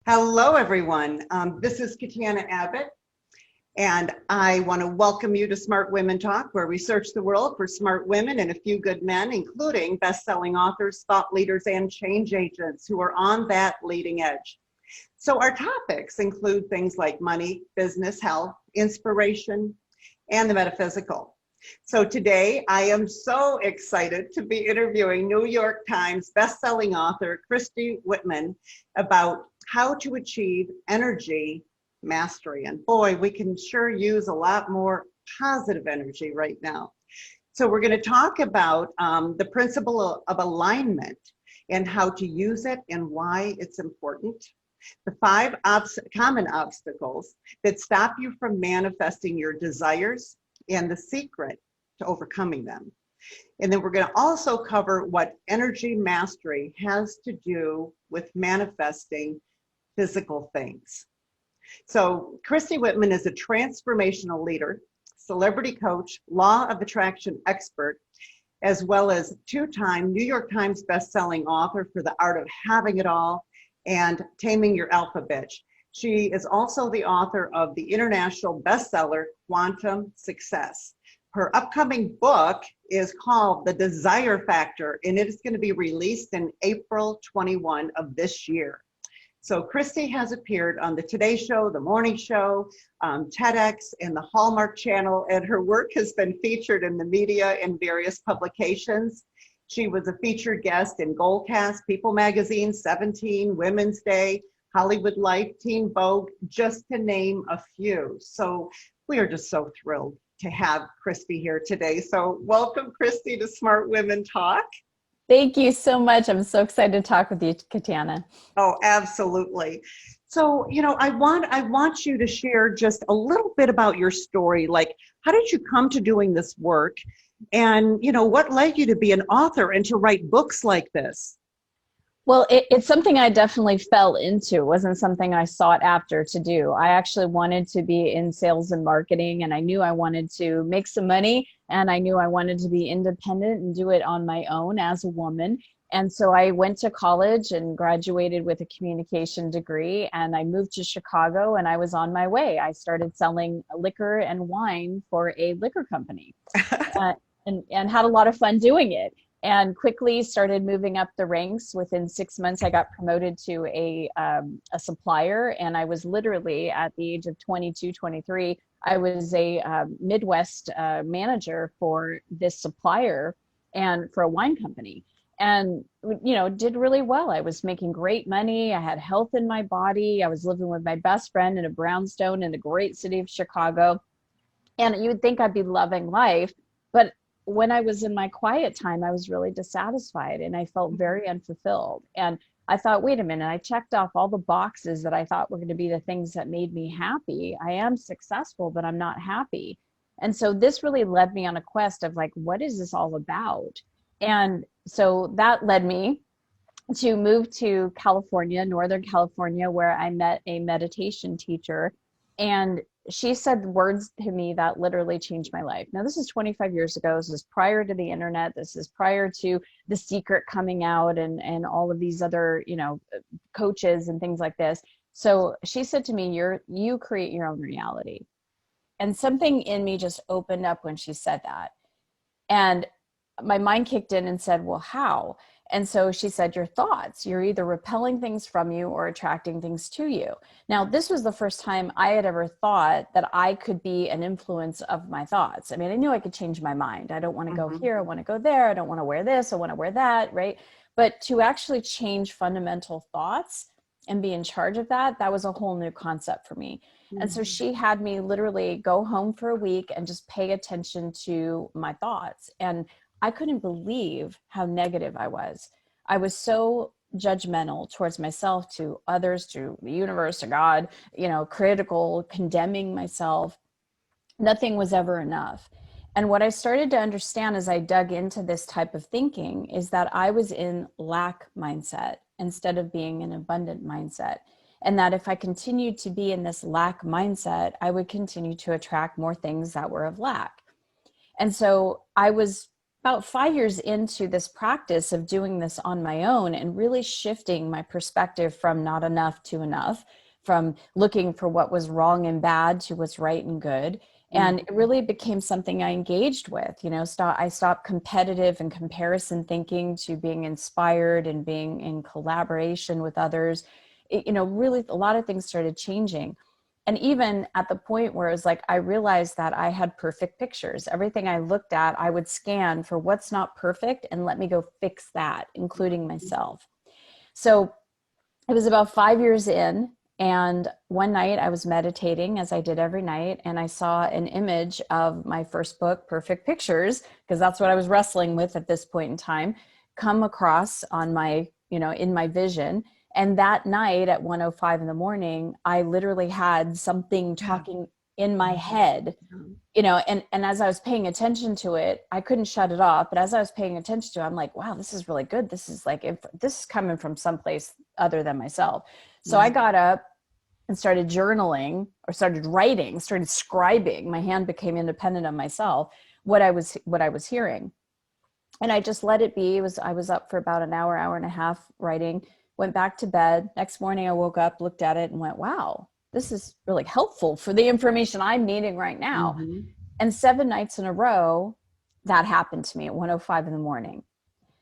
Hello, everyone. This is Katana Abbott, and I want to welcome you to Smart Women Talk, where we search the world for smart women and a few good men, including best-selling authors, thought leaders, and change agents who are on that leading edge. So our topics include things like money, business, health, inspiration, and the metaphysical. So today, I am so excited to be interviewing New York Times bestselling author Christy Whitman about how to achieve energy mastery. And boy, we can sure use a lot more positive energy right now. So we're going to talk about the principle of alignment and how to use it and why it's important. The 5 common obstacles that stop you from manifesting your desires and the secret to overcoming them. And then we're going to also cover what energy mastery has to do with manifesting physical things. So Christy Whitman is a transformational leader, celebrity coach, law of attraction expert, as well as 2-time New York Times bestselling author for The Art of Having It All and Taming Your Alpha Bitch. She is also the author of the international bestseller, Quantum Success. Her upcoming book is called The Desire Factor, and it is going to be released in April 21 of this year. So Christy has appeared on the Today Show, The Morning Show, TEDx, and the Hallmark Channel, and her work has been featured in the media in various publications. She was a featured guest in Goalcast, People Magazine, 17, Women's Day, Hollywood Life, Teen Vogue, just to name a few. So we are just so thrilled to have Christy here today. So welcome, Christy, to Smart Women Talk. Thank you so much. I'm so excited to talk with you, Katana. Oh, absolutely. So, I want you to share just a little bit about your story. Like, how did you come to doing this work? And, what led you to be an author and to write books like this? Well, it's something I definitely fell into. It wasn't something I sought after to do. I actually wanted to be in sales and marketing, and I knew I wanted to make some money, and I knew I wanted to be independent and do it on my own as a woman. And so I went to college and graduated with a communication degree, and I moved to Chicago, and I was on my way. I started selling liquor and wine for a liquor company and had a lot of fun doing it. And quickly started moving up the ranks. Within 6 months, I got promoted to a supplier. And I was literally at the age of 22, 23, I was a Midwest manager for this supplier and for a wine company. And, did really well. I was making great money. I had health in my body. I was living with my best friend in a brownstone in the great city of Chicago. And you would think I'd be loving life, but when I was in my quiet time, I was really dissatisfied and I felt very unfulfilled. And I thought, wait a minute, I checked off all the boxes that I thought were going to be the things that made me happy. I am successful, but I'm not happy. And so this really led me on a quest of like, what is this all about? And so that led me to move to California, Northern California, where I met a meditation teacher. And she said words to me that literally changed my life. Now, this is 25 years ago. This is prior to the internet. This is prior to The Secret coming out and all of these other, coaches and things like this. So she said to me, you create your own reality. And something in me just opened up when she said that. And my mind kicked in and said, well, how? And so she said, your thoughts, you're either repelling things from you or attracting things to you. Now, this was the first time I had ever thought that I could be an influence of my thoughts. I mean, I knew I could change my mind. I don't want to go here. I want to go there. I don't want to wear this. I want to wear that. Right. But to actually change fundamental thoughts and be in charge of that, that was a whole new concept for me. And so she had me literally go home for a week and just pay attention to my thoughts. And I couldn't believe how negative I was. I was so judgmental towards myself, to others, to the universe, to God, critical, condemning myself. Nothing was ever enough. And what I started to understand as I dug into this type of thinking is that I was in lack mindset instead of being an abundant mindset. And that if I continued to be in this lack mindset, I would continue to attract more things that were of lack. And so I was about 5 years into this practice of doing this on my own and really shifting my perspective from not enough to enough, from looking for what was wrong and bad to what's right and good. And it really became something I engaged with. I stopped competitive and comparison thinking to being inspired and being in collaboration with others. Really a lot of things started changing. And even at the point where it was like, I realized that I had perfect pictures. Everything I looked at, I would scan for what's not perfect and let me go fix that, including myself. So it was about 5 years in. And one night I was meditating, as I did every night, and I saw an image of my first book, Perfect Pictures, because that's what I was wrestling with at this point in time, come across on my, in my vision. And that night at 1:05 in the morning, I literally had something talking in my head, and as I was paying attention to it, I couldn't shut it off. But as I was paying attention to it, I'm like, wow, this is really good. This is like, if this is coming from someplace other than myself. So I got up and started journaling, or started writing, started scribing. My hand became independent of myself, what I was hearing. And I just let it be. I was up for about an hour and a half writing, went back to bed. Next morning I woke up, looked at it and went, wow, this is really helpful for the information I'm needing right now. And 7 nights in a row, that happened to me at 1:05 in the morning.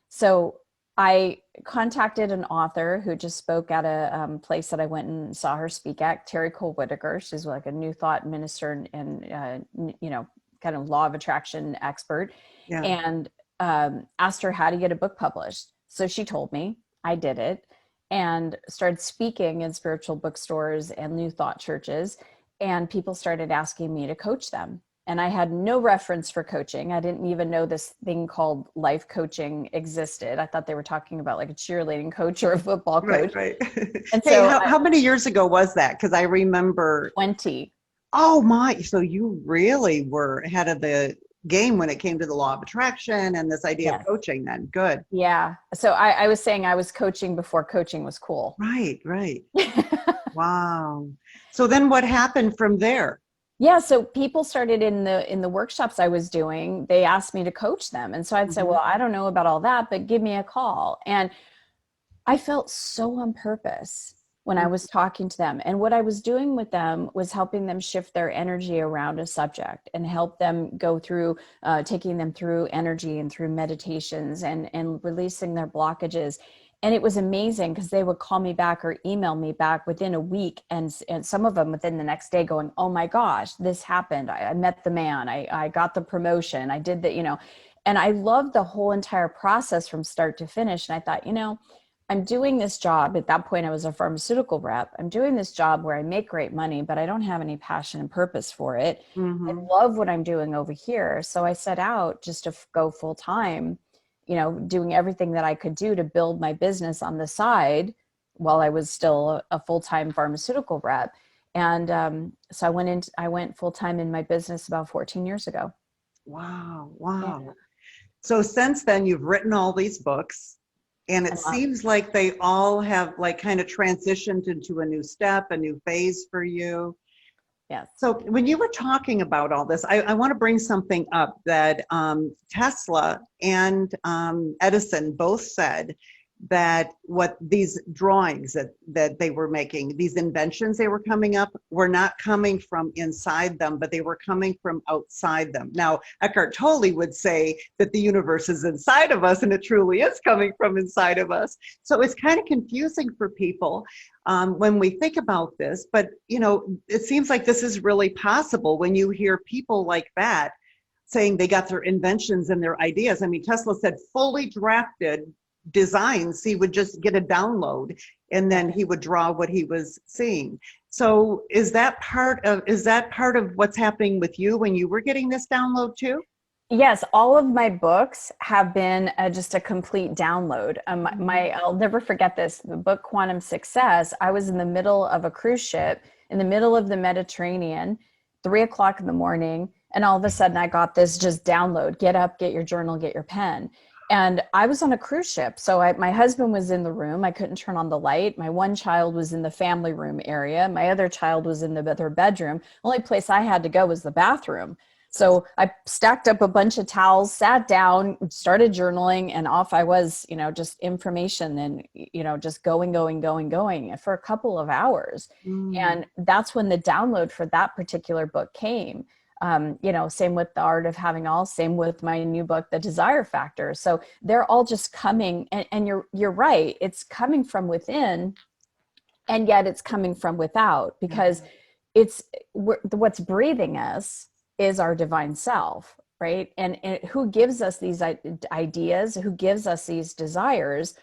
So I contacted an author who just spoke at a place that I went and saw her speak at, Terry Cole Whitaker. She's like a New Thought minister and kind of law of attraction expert. And asked her how to get a book published. So she told me. I did it and started speaking in spiritual bookstores and New Thought churches. And people started asking me to coach them. And I had no reference for coaching. I didn't even know this thing called life coaching existed. I thought they were talking about like a cheerleading coach or a football coach. Right. And hey, so how many years ago was that? Because I remember 20. Oh my, so you really were ahead of the game when it came to the law of attraction and this idea of coaching then. Good. Yeah. So I was saying I was coaching before coaching was cool. Right. Wow. So then what happened from there? Yeah. So people started in the workshops I was doing, they asked me to coach them. And so I'd say, well, I don't know about all that, but give me a call. And I felt so on purpose when I was talking to them. And what I was doing with them was helping them shift their energy around a subject and help them go through, taking them through energy and through meditations and releasing their blockages. And it was amazing because they would call me back or email me back within a week. And some of them within the next day going, oh my gosh, this happened. I met the man. I got the promotion. I did that, and I loved the whole entire process from start to finish. And I thought, I'm doing this job. At that point, I was a pharmaceutical rep. I'm doing this job where I make great money, but I don't have any passion and purpose for it. I love what I'm doing over here. So I set out just to go full time, doing everything that I could do to build my business on the side while I was still a full-time pharmaceutical rep. And so I went full-time in my business about 14 years ago. Wow. Yeah. So since then, you've written all these books. And it seems like they all have like kind of transitioned into a new step, a new phase for you. Yes. So when you were talking about all this, I want to bring something up that Tesla and Edison both said that what these drawings that they were making, these inventions they were coming up, were not coming from inside them, but they were coming from outside them. Now, Eckhart Tolle would say that the universe is inside of us, and it truly is coming from inside of us. So it's kind of confusing for people when we think about this, but it seems like this is really possible when you hear people like that saying they got their inventions and their ideas. I mean, Tesla said fully drafted designs, he would just get a download and then he would draw what he was seeing. So is that part of what's happening with you when you were getting this download too? Yes, all of my books have been just a complete download. I'll never forget this. The book Quantum Success, I was in the middle of a cruise ship in the middle of the Mediterranean, 3:00 in the morning, and all of a sudden I got this just download. Get up, get your journal, get your pen. And I was on a cruise ship. So my husband was in the room. I couldn't turn on the light. My one child was in the family room area. My other child was in the other bedroom. Only place I had to go was the bathroom. So I stacked up a bunch of towels, sat down, started journaling, and off I was, just information and, just going for a couple of hours. And that's when the download for that particular book came. Same with The Art of Having All, same with my new book, The Desire Factor. So they're all just coming, and you're right. It's coming from within, and yet it's coming from without, because what's breathing us is our divine self, right? And who gives us these ideas, who gives us these desires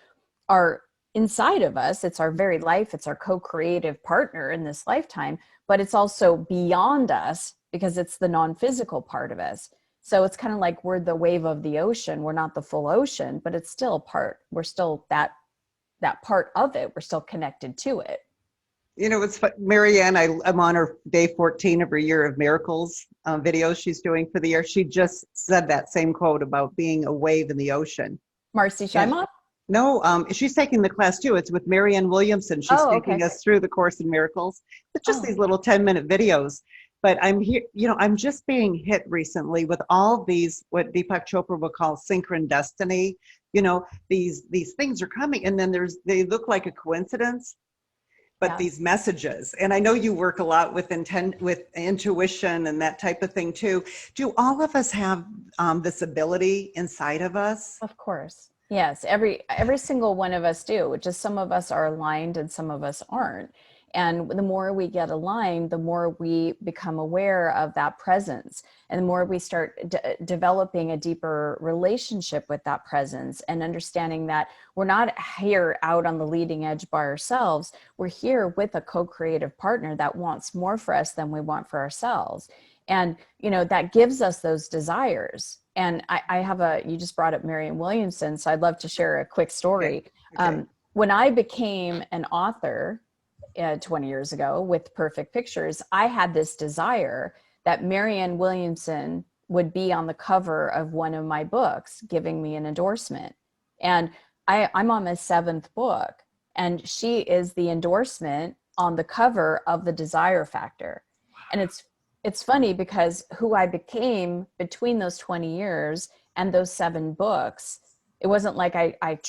are inside of us. It's our very life. It's our co-creative partner in this lifetime, but it's also beyond us because it's the non-physical part of us. So it's kind of like we're the wave of the ocean. We're not the full ocean, but it's still a part. We're still that part of it. We're still connected to it. It's fun. Marianne, I'm on her day 14 of her Year of Miracles videos she's doing for the year. She just said that same quote about being a wave in the ocean. Marcy Shimon? No, she's taking the class too. It's with Marianne Williamson. She's taking us through the Course in Miracles. It's just these little 10-minute videos. But I'm here, I'm just being hit recently with all these, what Deepak Chopra would call synchron these things are coming, and then they look like a coincidence. But these messages, and I know you work a lot with intuition and that type of thing too. Do all of us have this ability inside of us? Of course. Yes. Every single one of us do. Just some of us are aligned and some of us aren't. And the more we get aligned, the more we become aware of that presence. And the more we start developing a deeper relationship with that presence and understanding that we're not here out on the leading edge by ourselves. We're here with a co-creative partner that wants more for us than we want for ourselves. And, that gives us those desires. And I have you just brought up Marianne Williamson, so I'd love to share a quick story. Okay. When I became an author, 20 years ago with Perfect Pictures, I had this desire that Marianne Williamson would be on the cover of one of my books, giving me an endorsement. And I'm on my 7th book, and she is the endorsement on the cover of The Desire Factor. And it's funny because who I became between those 20 years and those 7 books, it wasn't like I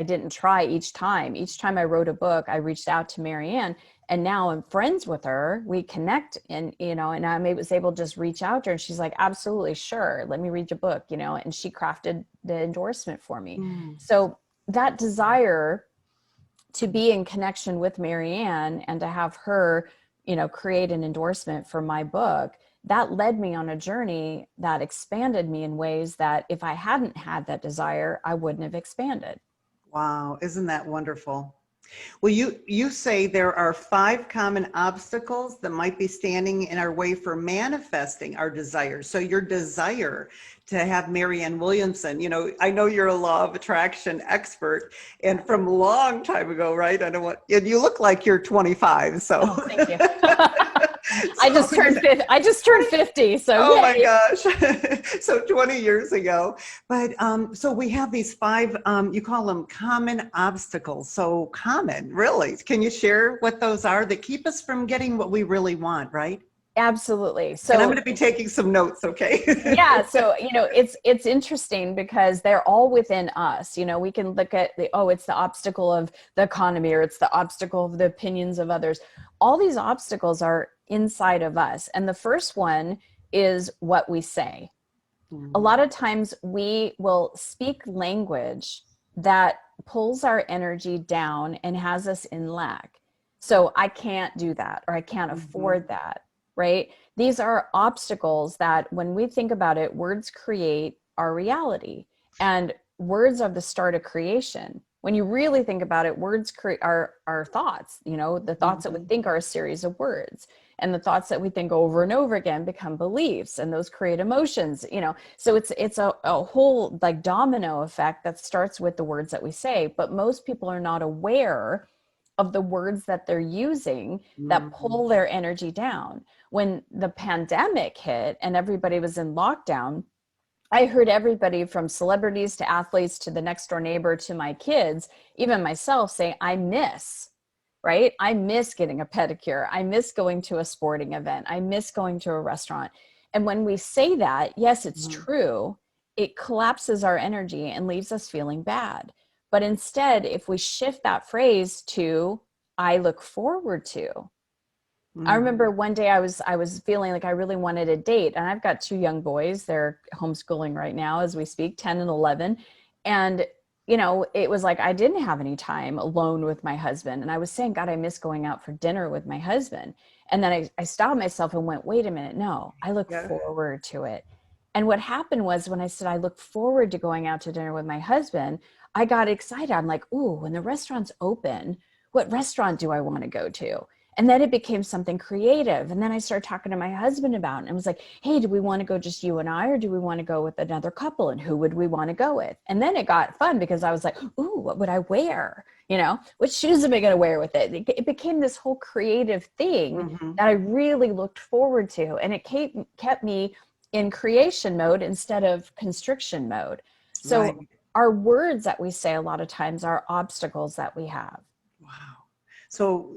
didn't try each time. Each time I wrote a book, I reached out to Marianne, and now I'm friends with her. We connect, and I was able to just reach out to her, and she's like, absolutely, sure. Let me read your book, and she crafted the endorsement for me. So that desire to be in connection with Marianne and to have her, create an endorsement for my book, that led me on a journey that expanded me in ways that if I hadn't had that desire, I wouldn't have expanded. Wow. Isn't that wonderful? Well, you say there are 5 common obstacles that might be standing in our way for manifesting our desires. So your desire to have Marianne Williamson, I know you're a law of attraction expert, and from a long time ago, right? And you look like you're 25. So thank you. I just turned 50. So oh my gosh. So 20 years ago. But so we have these 5, you call them common obstacles. So common, really. Can you share what those are that keep us from getting what we really want, right? Absolutely. So and I'm going to be taking some notes, okay? Yeah. So, it's interesting because they're all within us. We can look at it's the obstacle of the economy, or it's the obstacle of the opinions of others. All these obstacles are inside of us. And the first one is what we say. A lot of times we will speak language that pulls our energy down and has us in lack. So I can't do that, or I can't afford that. Right? These are obstacles that when we think about it, words create our reality, and words are the start of creation. When you really think about it, words create our thoughts, the thoughts that we think are a series of words, and the thoughts that we think over and over again become beliefs, and those create emotions, so it's a whole like domino effect that starts with the words that we say. But most people are not aware of the words that they're using that pull their energy down. When the pandemic hit and everybody was in lockdown, I heard everybody from celebrities to athletes to the next door neighbor to my kids, even myself, say, I miss getting a pedicure. I miss going to a sporting event. I miss going to a restaurant. And when we say that, yes, it's Mhm. true, it collapses our energy and leaves us feeling bad. But instead, if we shift that phrase to, I look forward to. I Mhm. remember one day I was feeling like I really wanted a date, and I've got two young boys. They're homeschooling right now as we speak, 10 and 11. And it was like I didn't have any time alone with my husband. And I was saying, God, I miss going out for dinner with my husband. And then I stopped myself and went, wait a minute, no, I look Yeah. forward to it. And what happened was when I said I look forward to going out to dinner with my husband, I got excited. I'm like, ooh, when the restaurant's open, what restaurant do I want to go to? And then it became something creative. And then I started talking to my husband about it. And I was like, hey, do we want to go just you and I, or do we want to go with another couple? And who would we want to go with? And then it got fun because I was like, ooh, what would I wear? Which shoes am I going to wear with it? It became this whole creative thing Mhm. that I really looked forward to. And it kept me in creation mode instead of constriction mode. Right. So our words that we say a lot of times are obstacles that we have. Wow. So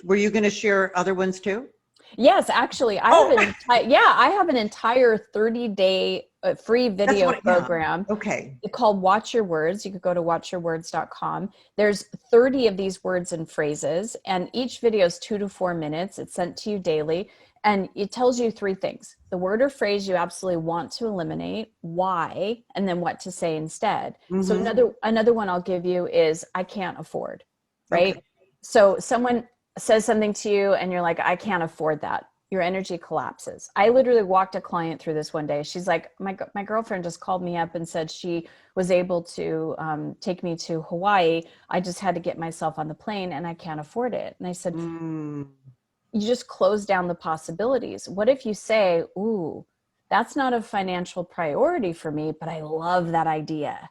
were you going to share other ones too? Yes, actually, Oh, I have an entire 30-day free that's video what, yeah. program Okay. called Watch Your Words. You could go to watchyourwords.com. There's 30 of these words and phrases, and each video is 2 to 4 minutes. It's sent to you daily, and it tells you three things: the word or phrase you absolutely want to eliminate, why, and then what to say instead. So Hmm. another one I'll give you is I can't afford, right? Okay. So someone says something to you and you're like, I can't afford that. Your energy collapses. I literally walked a client through this one day. She's like, my girlfriend just called me up and said she was able to take me to Hawaii. I just had to get myself on the plane and I can't afford it. And I said, Mm. you just close down the possibilities. What if you say, ooh, that's not a financial priority for me, but I love that idea,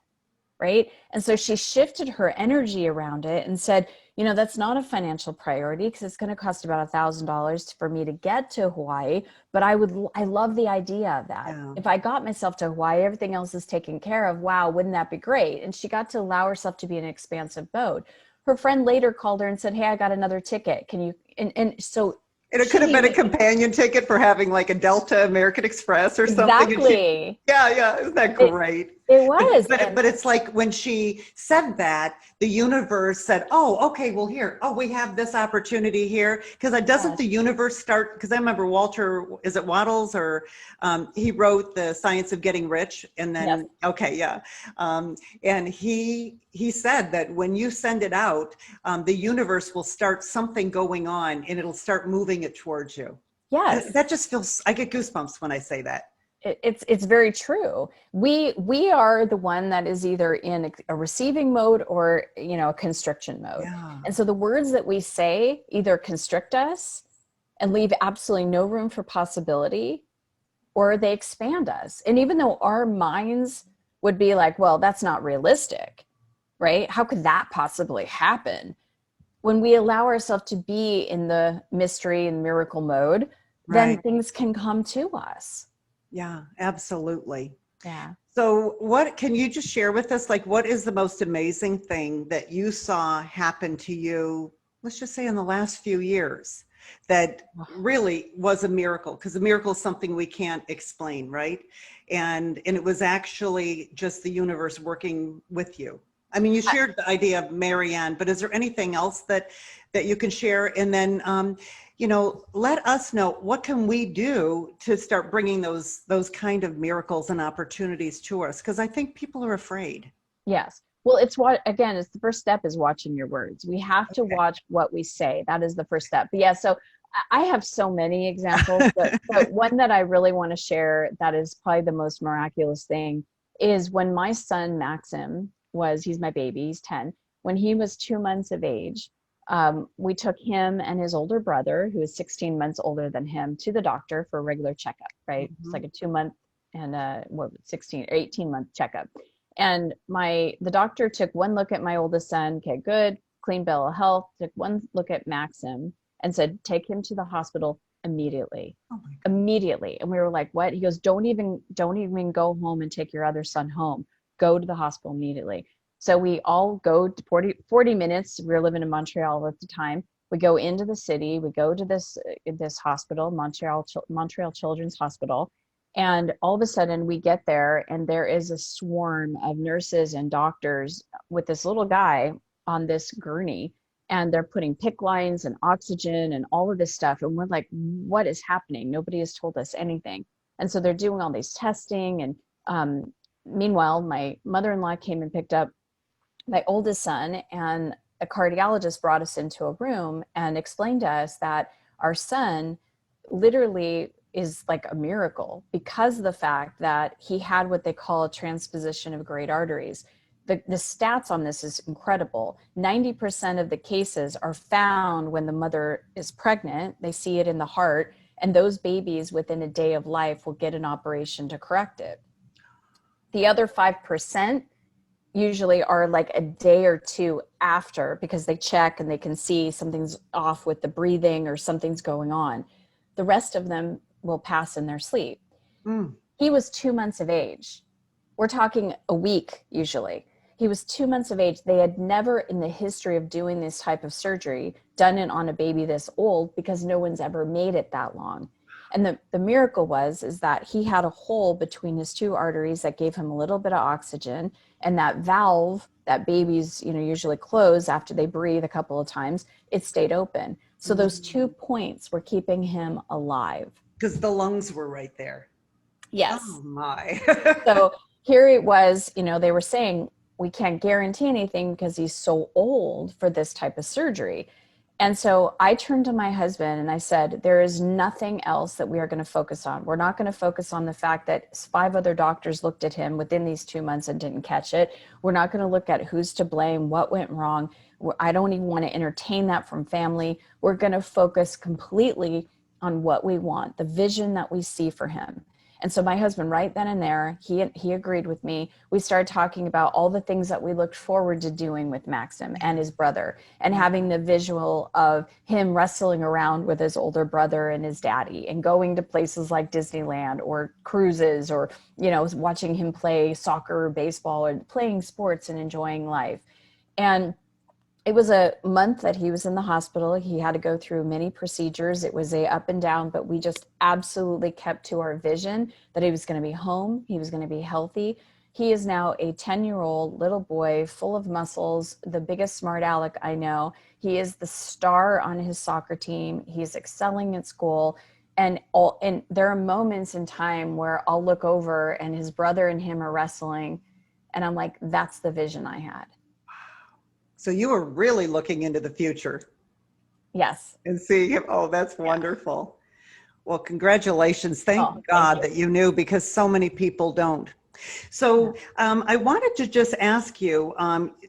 right? And so she shifted her energy around it and said, that's not a financial priority because it's going to cost about $1,000 for me to get to Hawaii. But I love the idea of that. Yeah. If I got myself to Hawaii, everything else is taken care of. Wow, wouldn't that be great? And she got to allow herself to be in an expansive mode. Her friend later called her and said, hey, I got another ticket. Can you, and so And it could have she been a companion ticket for having like a Delta American Express or something. And she, exactly, yeah, yeah, isn't that it, great? it But, was. but it's like when she said that, the universe said, oh, okay, well here, oh, we have this opportunity here. Because doesn't the universe start, because I remember Walter, is it Waddles, or he wrote The Science of Getting Rich, and Yes. then, okay, yeah. And he said that when you send it out, the universe will start something going on and it'll start moving it towards you. Yes. That just feels, I get goosebumps when I say that. It's very true. We are the one that is either in a receiving mode or a constriction mode. Yeah. And so the words that we say either constrict us and leave absolutely no room for possibility, or they expand us. And even though our minds would be like, well, that's not realistic, right? How could that possibly happen? When we allow ourselves to be in the mystery and miracle mode, then Right. things can come to us. Yeah, absolutely. Yeah. So what can you just share with us? Like, what is the most amazing thing that you saw happen to you, let's just say in the last few years, that really was a miracle? Because a miracle is something we can't explain, right? And it was actually just the universe working with you. I mean, you shared the idea of Marianne, but is there anything else that you can share? And then let us know, what can we do to start bringing those kind of miracles and opportunities to us? Because I think people are afraid. Yes. Well, it's the first step is watching your words. We have to Okay. watch what we say. That is the first step. But yeah, so I have so many examples, but one that I really want to share that is probably the most miraculous thing is when my son Maxim he's my baby, he's 10. When he was 2 months of age, we took him and his older brother, who is 16 months older than him, to the doctor for a regular checkup, right? Mhm. It's like a 2 month and 16 or 18-month checkup. And the doctor took one look at my oldest son. Okay, good, clean bill of health. Took one look at Maxim and said, take him to the hospital immediately. Oh my God. Immediately. And we were like, what? He goes, don't even go home and take your other son home. Go to the hospital immediately. So we all go to 40 minutes. We were living in Montreal at the time. We go into the city, we go to this hospital, Montreal Children's Hospital, and all of a sudden we get there and there is a swarm of nurses and doctors with this little guy on this gurney, and they're putting PICC lines and oxygen and all of this stuff. And we're like, what is happening? Nobody has told us anything. And so they're doing all these testing. And meanwhile, my mother-in-law came and picked up my oldest son, and a cardiologist brought us into a room and explained to us that our son literally is like a miracle because of the fact that he had what they call a transposition of great arteries. The stats on this is incredible. 90% of the cases are found when the mother is pregnant. They see it in the heart, and those babies within a day of life will get an operation to correct it. The other 5% usually are like a day or two after, because they check and they can see something's off with the breathing or something's going on. The rest of them will pass in their sleep. He was 2 months of age. We're talking a week usually. He was 2 months of age. They had never in the history of doing this type of surgery done it on a baby this old, because no one's ever made it that long. And the miracle is that he had a hole between his two arteries that gave him a little bit of oxygen, and that valve that babies, usually close after they breathe a couple of times, it stayed open. So those 2 points were keeping him alive. Because the lungs were right there. Yes. Oh my. So here it was, they were saying, we can't guarantee anything because he's so old for this type of surgery. And so I turned to my husband and I said, there is nothing else that we are going to focus on. We're not going to focus on the fact that 5 other doctors looked at him within these 2 months and didn't catch it. We're not going to look at who's to blame, what went wrong. I don't even want to entertain that from family. We're going to focus completely on what we want, the vision that we see for him. And so my husband, right then and there, he agreed with me. We started talking about all the things that we looked forward to doing with Maxim and his brother, and having the visual of him wrestling around with his older brother and his daddy, and going to places like Disneyland or cruises, or, watching him play soccer or baseball, or playing sports and enjoying life. And it was a month that he was in the hospital. He had to go through many procedures. It was a up and down, but we just absolutely kept to our vision that he was going to be home. He was going to be healthy. He is now a 10-year-old little boy full of muscles, the biggest smart aleck I know. He is the star on his soccer team. He's excelling at school. And there are moments in time where I'll look over and his brother and him are wrestling. And I'm like, that's the vision I had. So you were really looking into the future. Yes. And see, oh, that's wonderful. Well, congratulations. Thank God that you knew, because so many people don't. So I wanted to just ask you,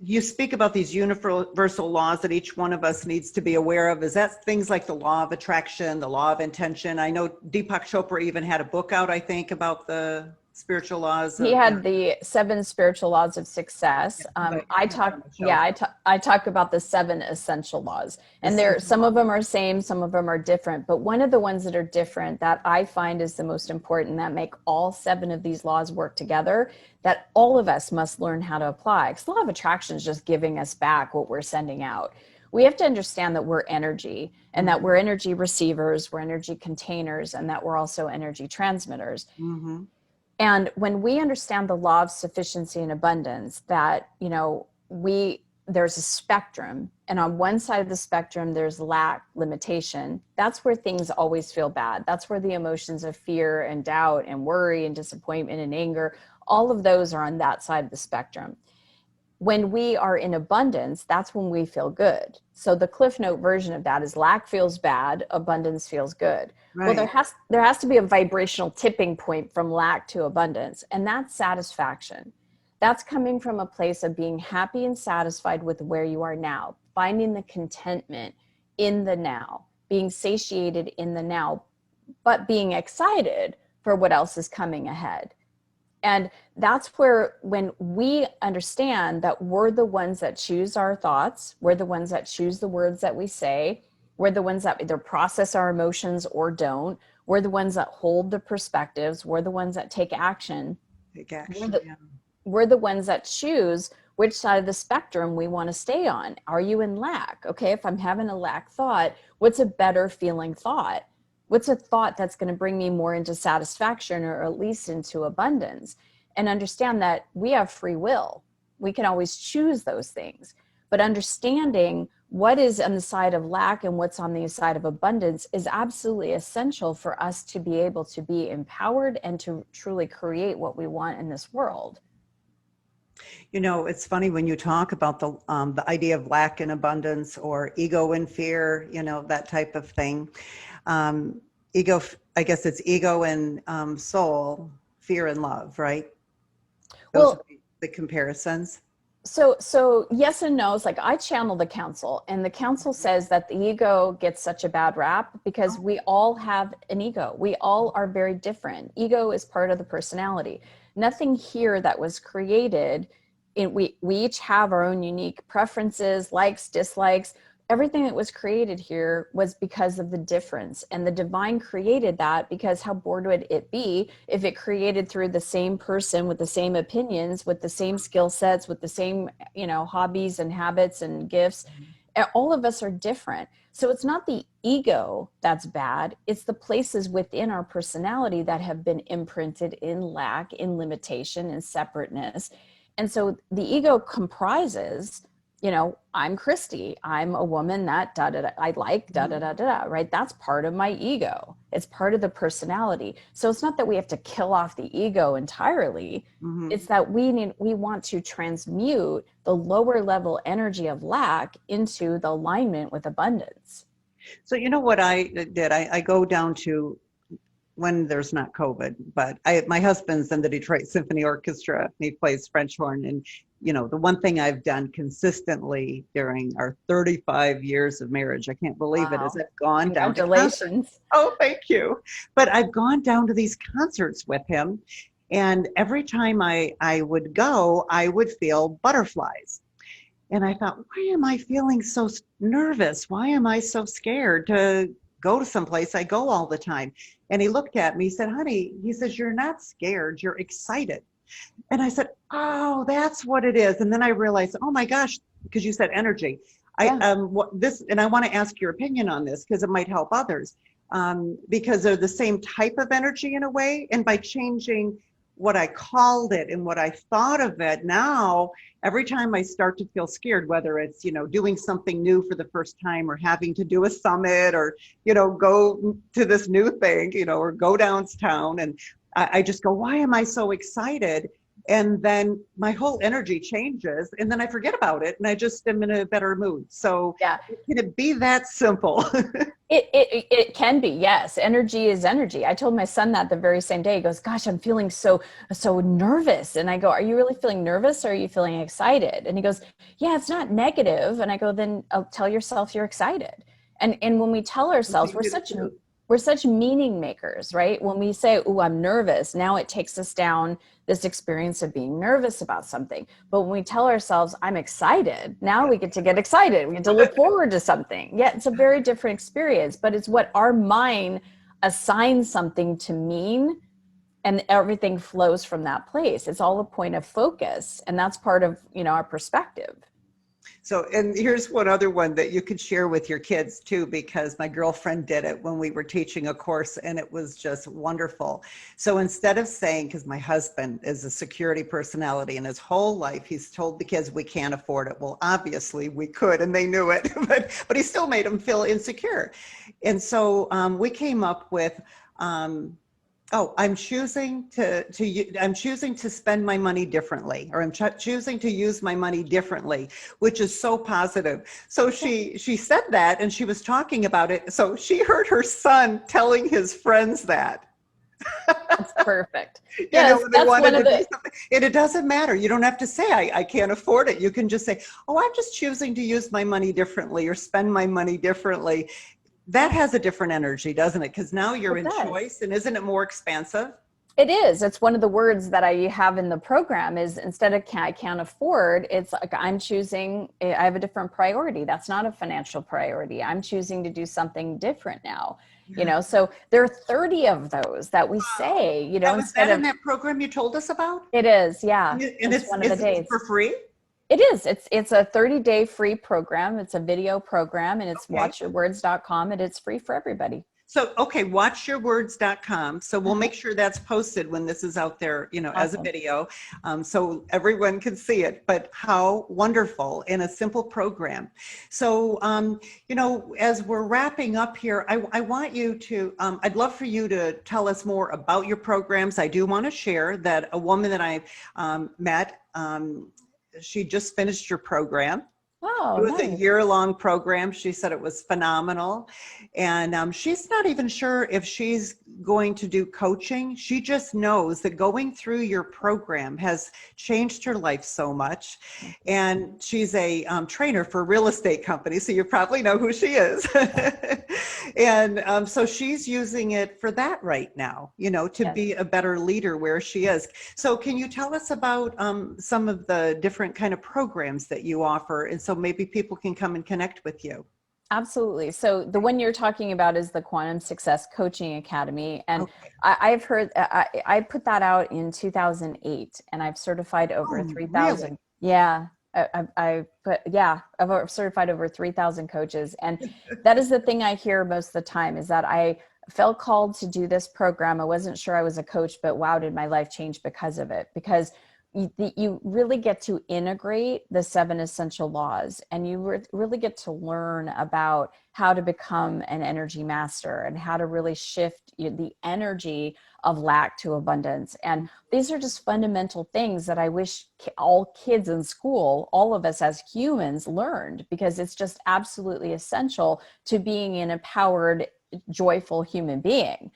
you speak about these universal laws that each one of us needs to be aware of. Is that things like the law of attraction, the law of intention? I know Deepak Chopra even had a book out, I think, about the spiritual laws. He had the 7 spiritual laws of success. I talk about the 7 essential laws, and some of them are same, some of them are different. But one of the ones that are different that I find is the most important, that make all 7 of these laws work together, that all of us must learn how to apply. Because the law of attraction is just giving us back what we're sending out. We have to understand that we're energy, and that we're energy receivers, we're energy containers, and that we're also energy transmitters. Mm-hmm. And when we understand the law of sufficiency and abundance, that, there's a spectrum, and on one side of the spectrum, there's lack, limitation. That's where things always feel bad. That's where the emotions of fear and doubt and worry and disappointment and anger, all of those are on that side of the spectrum. When we are in abundance, that's when we feel good. So the Cliff Note version of that is lack feels bad, abundance feels good. Right. Well, there has to be a vibrational tipping point from lack to abundance, and that's satisfaction. That's coming from a place of being happy and satisfied with where you are now, finding the contentment in the now, being satiated in the now, but being excited for what else is coming ahead. And that's where, when we understand that we're the ones that choose our thoughts, we're the ones that choose the words that we say, we're the ones that either process our emotions or don't, we're the ones that hold the perspectives, we're the ones that take action. We're the ones that choose which side of the spectrum we want to stay on. Are you in lack? Okay, if I'm having a lack thought, what's a better feeling thought? What's a thought that's going to bring me more into satisfaction or at least into abundance? And understand that we have free will. We can always choose those things. But understanding what is on the side of lack and what's on the side of abundance is absolutely essential for us to be able to be empowered and to truly create what we want in this world. You know, it's funny when you talk about the idea of lack and abundance, or ego and fear, you know, that type of thing. Ego, I guess it's ego and soul, fear and love, right? Those are the comparisons. So yes and no. It's like I channel the council, and the council says that the ego gets such a bad rap because we all have an ego. We all are very different. Ego is part of the personality. Nothing here that was created, we each have our own unique preferences, likes, dislikes. Everything that was created here was because of the difference, and the divine created that because how bored would it be if it created through the same person with the same opinions, with the same skill sets, with the same, you know, hobbies and habits and gifts. All of us are different. So it's not the ego that's bad. It's the places within our personality that have been imprinted in lack, in limitation, in separateness. And so the ego comprises, you know, I'm Christy. I'm a woman that I like right? That's part of my ego. It's part of the personality. So it's not that we have to kill off the ego entirely. It's that we want to transmute the lower level energy of lack into the alignment with abundance. So you know what I did? I go down to, when there's not COVID, but my husband's in the Detroit Symphony Orchestra. He plays French horn, and you know, the one thing I've done consistently during our 35 years of marriage, I can't believe it, is I've gone down to concerts. Oh, thank you. But I've gone down to these concerts with him, and every time I would go, I would feel butterflies. And I thought, why am I feeling so nervous? Why am I so scared to go to someplace I go all the time? And he looked at me, he said, honey, he says, you're not scared, you're excited. And I said, oh, that's what it is. And then I realized, oh my gosh, because you said energy. Yeah. And I want to ask your opinion on this because it might help others, because they're the same type of energy in a way. And by changing what I called it and what I thought of it, now every time I start to feel scared, whether it's, you know, doing something new for the first time, or having to do a summit, or, you know, go to this new thing, you know, or go downtown, and I just go, why am I so excited? And then my whole energy changes, and then I forget about it, and I just am in a better mood. So yeah, can it be that simple? It can be, yes. Energy is energy. I told my son that the very same day. He goes, gosh, I'm feeling so nervous. And I go, are you really feeling nervous, or are you feeling excited? And he goes, yeah, it's not negative. And I go, then tell yourself you're excited. And when we tell ourselves, we're such meaning makers, right? When we say, oh, I'm nervous, now it takes us down this experience of being nervous about something. But when we tell ourselves, I'm excited, now we get to get excited. We get to look forward to something. Yeah, it's a very different experience, but it's what our mind assigns something to mean, and everything flows from that place. It's all a point of focus, and that's part of, you know, our perspective. So, and here's one other one that you could share with your kids too, because my girlfriend did it when we were teaching a course, and it was just wonderful. So instead of saying, because my husband is a security personality, and his whole life he's told the kids we can't afford it. Well, obviously we could, and they knew it, but he still made them feel insecure. And so we came up with, I'm choosing to spend my money differently, or I'm choosing to use my money differently, which is so positive. So she said that, and she was talking about it. So she heard her son telling his friends that. That's perfect. Yes, you know, they wanted to do something. And it doesn't matter. You don't have to say, I can't afford it. You can just say, oh, I'm just choosing to use my money differently, or spend my money differently. That has a different energy, doesn't it? Because now you're in choice, and isn't it more expansive? It is. It's one of the words that I have in the program is, instead of I can't afford, it's like I'm choosing, I have a different priority. That's not a financial priority. I'm choosing to do something different now. Yeah. You know, so there are 30 of those that we say, you know, instead of in that program you told us about? It is, yeah. And it's one of the days. For free? It is. It's a 30-day free program. It's a video program, and it's watchyourwords.com, and it's free for everybody. So, okay, watchyourwords.com. So we'll make sure that's posted when this is out there, as a Awesome. video, so everyone can see it. But how wonderful in a simple program. So, as we're wrapping up here, I want you to, I'd love for you to tell us more about your programs. I do want to share that a woman that I met, she just finished your program. Oh, It was a nice. year-long program. She said it was phenomenal. And she's not even sure if she's going to do coaching. She just knows that going through your program has changed her life so much. And she's a trainer for a real estate company, so you probably know who she is. And so she's using it for that right now, to be a better leader where she is. So can you tell us about some of the different kind of programs that you offer? And so maybe people can come and connect with you. Absolutely. So the one you're talking about is the Quantum Success Coaching Academy. And Okay. I've heard, I put that out in 2008, and I've certified over 3,000. Really? Yeah. I've certified over 3,000 coaches. And that is the thing I hear most of the time, is that I felt called to do this program. I wasn't sure I was a coach, but wow, did my life change because of it? Because you really get to integrate the 7 essential laws, and you really get to learn about how to become an energy master and how to really shift the energy of lack to abundance. And these are just fundamental things that I wish all kids in school, all of us as humans, learned, because it's just absolutely essential to being an empowered, joyful human being.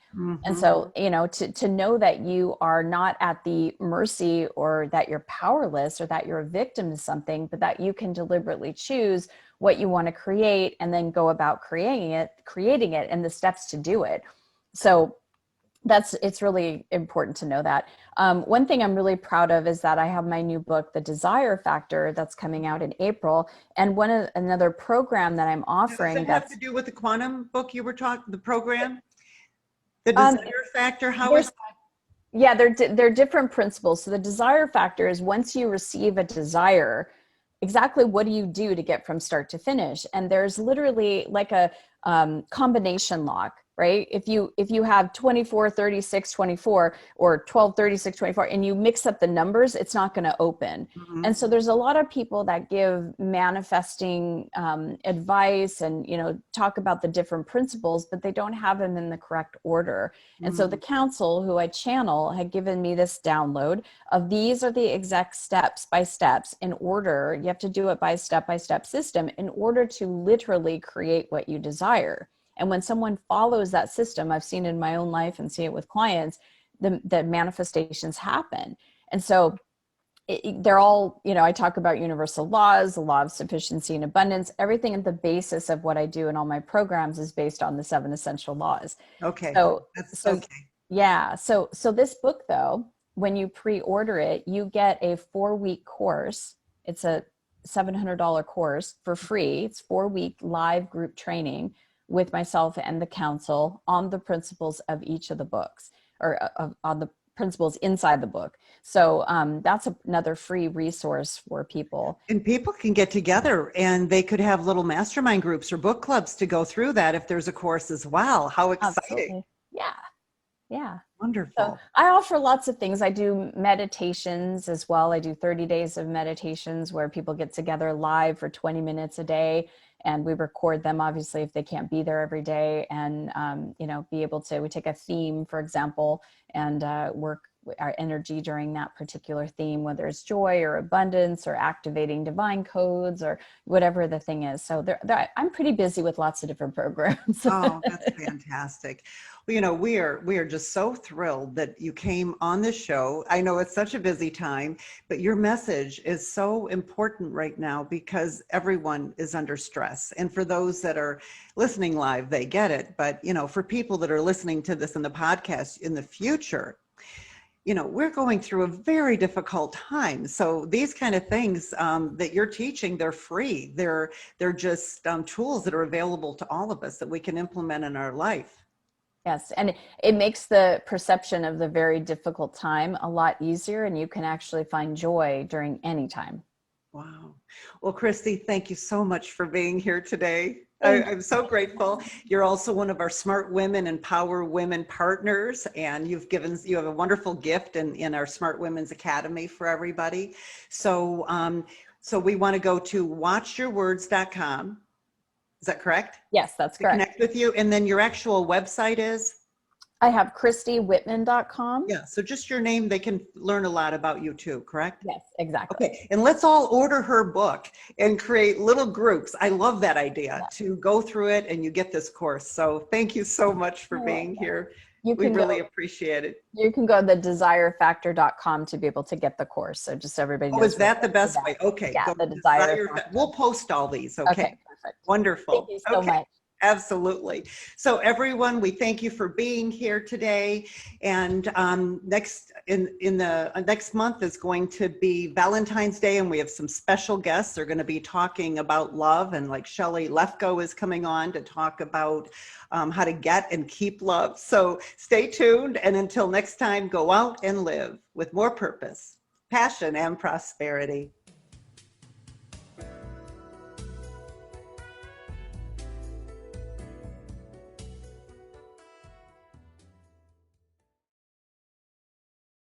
And so, to know that you are not at the mercy, or that you're powerless, or that you're a victim to something, but that you can deliberately choose what you want to create and then go about creating it and the steps to do it. So it's really important to know that. One thing I'm really proud of is that I have my new book, The Desire Factor, that's coming out in April. And another program that I'm offering. Does it have to do with the quantum book you were talking, the program? The desire factor, how is that? Yeah, they're different principles. So the desire factor is, once you receive a desire, exactly what do you do to get from start to finish? And there's literally like a combination lock, right? If you have 24, 36, 24, or 12, 36, 24, and you mix up the numbers, it's not going to open. And so there's a lot of people that give manifesting advice and, talk about the different principles, but they don't have them in the correct order. And so the council, who I channel, had given me this download of, these are the exact steps by steps in order. You have to do it by step system in order to literally create what you desire. And when someone follows that system, I've seen it in my own life and see it with clients, the manifestations happen. And so they're all, I talk about universal laws, the law of sufficiency and abundance. Everything at the basis of what I do in all my programs is based on the 7 essential laws. Okay. So okay. Yeah. So this book, though, when you pre-order it, you get a 4-week course. It's a $700 course for free. It's 4-week live group training with myself and the council on the principles of each of the books, or on the principles inside the book. So that's another free resource for people. And people can get together and they could have little mastermind groups or book clubs to go through that if there's a course as well. How exciting. Absolutely. Yeah. Wonderful. So I offer lots of things. I do meditations as well. I do 30 days of meditations where people get together live for 20 minutes a day, and we record them, obviously, if they can't be there every day, and be able to, we take a theme, for example, and work our energy during that particular theme, whether it's joy or abundance or activating divine codes or whatever the thing is. So I'm pretty busy with lots of different programs. Oh, that's fantastic. Well, we are just so thrilled that you came on the show. I know it's such a busy time, but your message is so important right now because everyone is under stress. And for those that are listening live, they get it. But, for people that are listening to this in the podcast in the future, we're going through a very difficult time. So these kind of things that you're teaching, they're free. They're just tools that are available to all of us that we can implement in our life. Yes. And it makes the perception of the very difficult time a lot easier, and you can actually find joy during any time. Wow. Well, Christy, thank you so much for being here today. Thank I'm so grateful. You're also one of our Smart Women Empower Women partners, and you have a wonderful gift in our Smart Women's Academy for everybody. So, so we want to go to watchyourwords.com. Is that correct? Yes, that's To correct. connect with you. And then your actual website is? I have ChristyWhitman.com. Yeah, so just your name, they can learn a lot about you too, correct? Yes, exactly. Okay, and let's all order her book and create little groups. I love that idea to go through it and you get this course. So thank you so much for being here. We really appreciate it. You can go to thedesirefactor.com to be able to get the course. So just so everybody knows. Oh, is that the best way? Okay. Yeah, go the to Desire. We'll post all these, okay? Okay, perfect. Wonderful. Thank you so much. Absolutely. So everyone, we thank you for being here today. And next month is going to be Valentine's Day, and we have some special guests. They're going to be talking about love, and like Shelley Lefko is coming on to talk about how to get and keep love. So stay tuned, and until next time, go out and live with more purpose, passion, and prosperity.